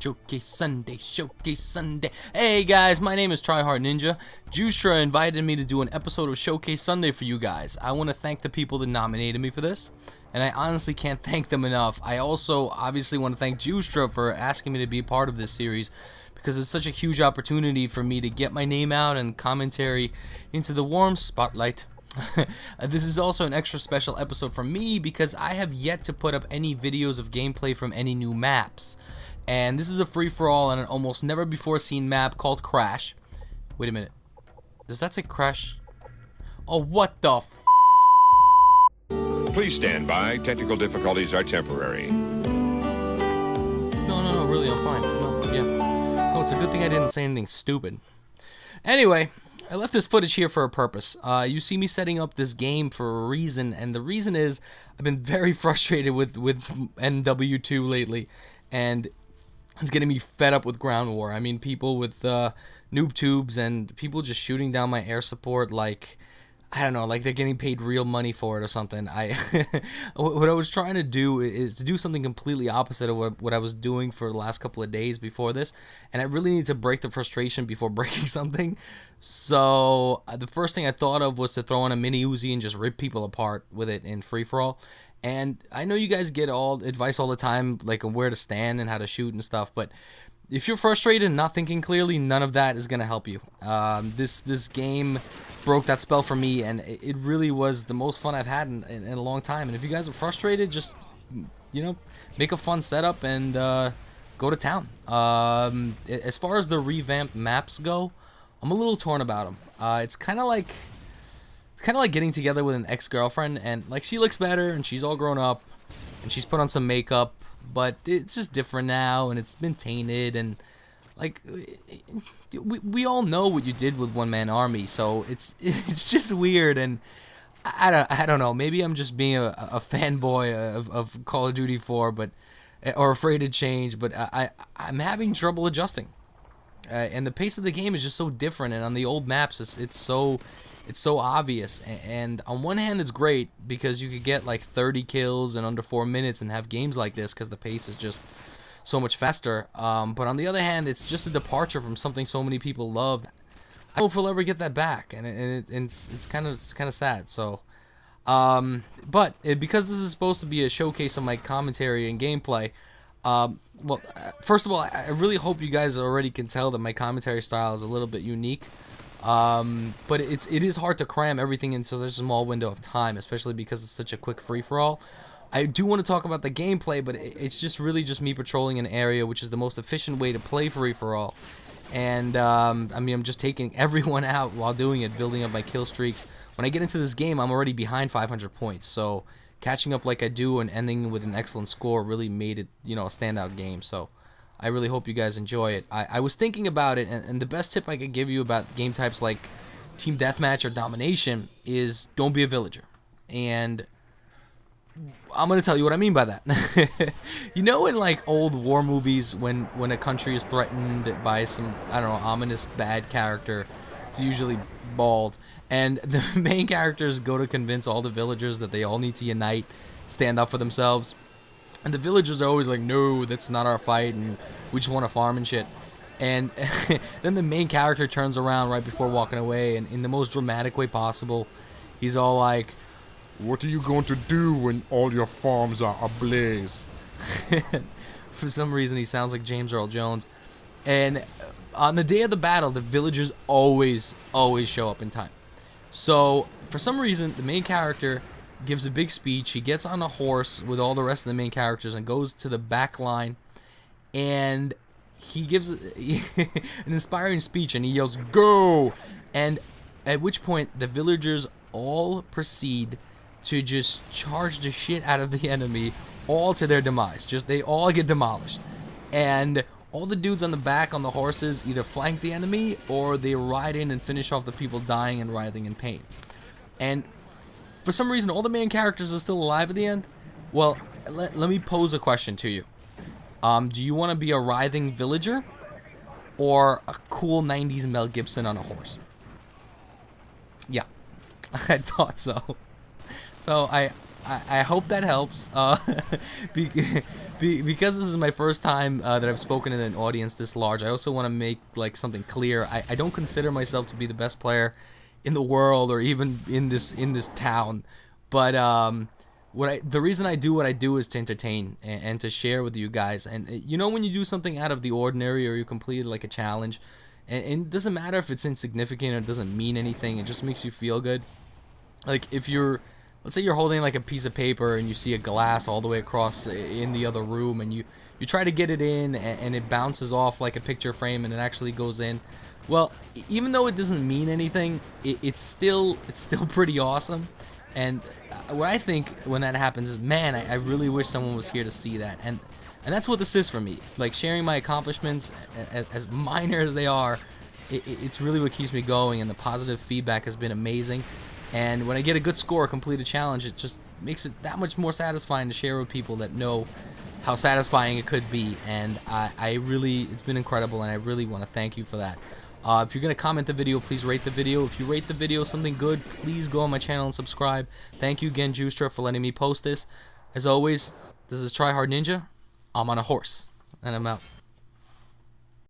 Showcase Sunday, Showcase Sunday. Hey guys, my name is TryHardNinja. Juicetra invited me to do an episode of Showcase Sunday for you guys. I want to thank the people that nominated me for this, and I honestly can't thank them enough. I also obviously want to thank Juicetra for asking me to be a part of this series, because it's such a huge opportunity for me to get my name out and commentary into the warm spotlight. This is also an extra special episode for me because I have yet to put up any videos of gameplay from any new maps. And this is a free-for-all on an almost never before seen map called Crash. Wait a minute. Does that say Crash? Oh, what the f? Please stand by. Technical difficulties are temporary. No, really, I'm fine. No, it's a good thing I didn't say anything stupid. Anyway, I left this footage here for a purpose. You see me setting up this game for a reason, and the reason is I've been very frustrated with NW2 lately, and it's getting me fed up with ground war. I mean, people with noob tubes and people just shooting down my air support like, I don't know, like they're getting paid real money for it or something. What I was trying to do is to do something completely opposite of what I was doing for the last couple of days before this, and I really need to break the frustration before breaking something. So the first thing I thought of was to throw on a mini Uzi and just rip people apart with it in free-for-all. And I know you guys get all advice all the time, like on where to stand and how to shoot and stuff, but if you're frustrated and not thinking clearly, none of that is going to help you. This game broke that spell for me, and it really was the most fun I've had in a long time. And if you guys are frustrated, just, you know, make a fun setup and go to town. As far as the revamped maps go, I'm a little torn about them. It's kind of like getting together with an ex-girlfriend, and like she looks better and she's all grown up and she's put on some makeup, but it's just different now and it's been tainted, and like we all know what you did with One Man Army, so it's just weird. And I don't know, maybe I'm just being a fanboy of Call of Duty 4, but or afraid to change, but I'm having trouble adjusting. And the pace of the game is just so different, and on the old maps it's so obvious. And on one hand it's great because you could get like 30 kills in under 4 minutes and have games like this because the pace is just so much faster, but on the other hand it's just a departure from something so many people loved. I don't know if we'll ever get that back, and it's kind of sad. So but because this is supposed to be a showcase of my commentary and gameplay, well, first of all, I really hope you guys already can tell that my commentary style is a little bit unique. But it is hard to cram everything into such a small window of time, especially because it's such a quick free-for-all. I do want to talk about the gameplay, but it's just really just me patrolling an area, which is the most efficient way to play free-for-all. And I mean, I'm just taking everyone out while doing it, building up my kill streaks. When I get into this game, I'm already behind 500 points, so catching up like I do and ending with an excellent score really made it, you know, a standout game. So I really hope you guys enjoy it. I was thinking about it, and the best tip I could give you about game types like Team Deathmatch or Domination is don't be a villager. And I'm going to tell you what I mean by that. You know, in like old war movies, when a country is threatened by some, I don't know, ominous bad character, it's usually bald, and the main characters go to convince all the villagers that they all need to unite, stand up for themselves. And the villagers are always like, no, that's not our fight, and we just want to farm and shit. And then the main character turns around right before walking away, and in the most dramatic way possible, he's all like, what are you going to do when all your farms are ablaze? For some reason, he sounds like James Earl Jones. And on the day of the battle, the villagers always show up in time. So, for some reason, the main character gives a big speech. He gets on a horse with all the rest of the main characters and goes to the back line, and he gives an inspiring speech, and he yells, "Go!" And at which point the villagers all proceed to just charge the shit out of the enemy, all to their demise. They all get demolished, and all the dudes on the back on the horses either flank the enemy or they ride in and finish off the people dying and writhing in pain. And for some reason, all the main characters are still alive at the end. Well, let me pose a question to you. Do you want to be a writhing villager or a cool 90s Mel Gibson on a horse? Yeah, I thought so. So I hope that helps. because this is my first time that I've spoken in an audience this large, I also want to make like something clear. I don't consider myself to be the best player in the world or even in this town, but the reason I do what I do is to entertain and to share with you guys. And you know, when you do something out of the ordinary or you complete like a challenge, and it doesn't matter if it's insignificant or it doesn't mean anything, it just makes you feel good. Like if you're, let's say you're holding like a piece of paper and you see a glass all the way across in the other room, and you try to get it in and it bounces off like a picture frame and it actually goes in. Well, even though it doesn't mean anything, it's still pretty awesome. And what I think when that happens is, man, I really wish someone was here to see that. And that's what this is for me. It's like sharing my accomplishments, as minor as they are, it's really what keeps me going, and the positive feedback has been amazing. And when I get a good score, complete a challenge, it just makes it that much more satisfying to share with people that know how satisfying it could be. And it's been incredible, and I really want to thank you for that. If you're going to comment the video, please rate the video. If you rate the video something good, please go on my channel and subscribe. Thank you again, Juicetra, for letting me post this. As always, this is TryHardNinja. I'm on a horse, and I'm out.